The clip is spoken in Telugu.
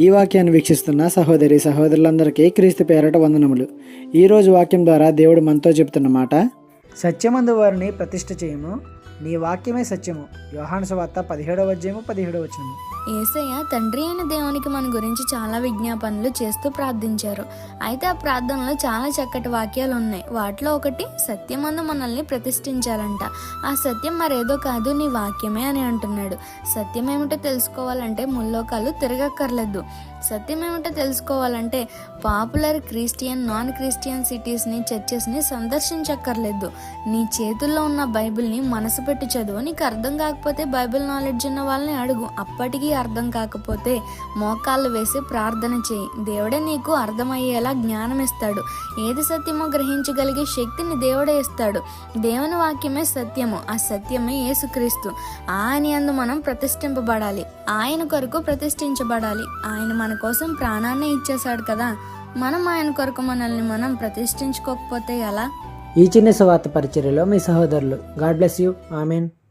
ఈ వాక్యాన్ని వీక్షిస్తున్న సహోదరి సహోదరులందరికీ క్రీస్తు పేరట వందనములు. ఈరోజు వాక్యం ద్వారా దేవుడు మనతో చెప్తున్న మాట, సత్యమందు వారిని ప్రతిష్ఠ చేయము, నీ వాక్యమే సత్యము. యోహాను సువార్త 17:17. యేసయ్య తండ్రి అయిన దేవునికి మన గురించి చాలా విజ్ఞాపనలు చేస్తూ ప్రార్థించారు. అయితే ఆ ప్రార్థనలో చాలా చక్కటి వాక్యాలు ఉన్నాయి. వాటిలో ఒకటి సత్యమందు మనల్ని ప్రతిష్ఠించాలంట. ఆ సత్యం మరేదో కాదు, నీ వాక్యమే అని అంటున్నాడు. సత్యం ఏమిటో తెలుసుకోవాలంటే ముల్లోకాలు తిరగక్కర్లేదు. సత్యం ఏమిటో తెలుసుకోవాలంటే పాపులర్ క్రిస్టియన్, నాన్ క్రిస్టియన్ సిటీస్ని, చర్చెస్ని సందర్శించక్కర్లేదు. నీ చేతుల్లో ఉన్న బైబిల్ని మనసు పెట్టి చదువు. నీకు అర్థం కాకపోతే బైబిల్ నాలెడ్జ్ ఉన్న వాళ్ళని అడుగు. అప్పటికీ అర్థం కాకపోతే మోకాళ్ళు వేసి ప్రార్థన చేయి. దేవుడే నీకు అర్థమయ్యేలా జ్ఞానం ఇస్తాడు. ఏది సత్యమో గ్రహించగలిగే శక్తిని దేవుడే ఇస్తాడు. దేవుని వాక్యమే సత్యము. ఆ సత్యమే యేసుక్రీస్తు. ఆయన యందు మనం ప్రతిష్ఠింపబడాలి. ఆయన కొరకు ప్రతిష్ఠించబడాలి. ఆయన మన కోసం ప్రాణాన్ని ఇచ్చేశాడు కదా. మనం ఆయన కొరకు మనల్ని మనం ప్రతిష్ఠించుకోకపోతే ఎలా? ఈ చిన్న సువార్త పరిచర్యలో మీ సహోదరులు. God bless you. ఆమెన్.